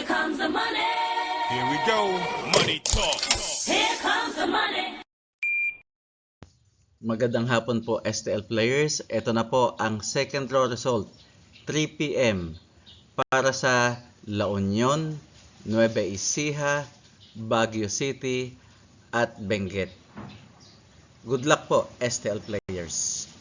Here comes the money. Here we go. Money talk. Here comes the money. Magandang hapon po STL players. Ito na po ang second draw result 3 p.m. para sa La Union, Nueva Ecija, Baguio City at Benguet. Good luck po STL players.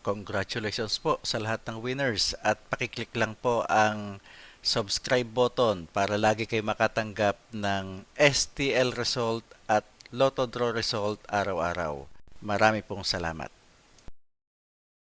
Congratulations po sa lahat ng winners at pakiclick lang po ang subscribe button para lagi kayo makatanggap ng STL result at Lotto Draw result araw-araw. Marami pong salamat.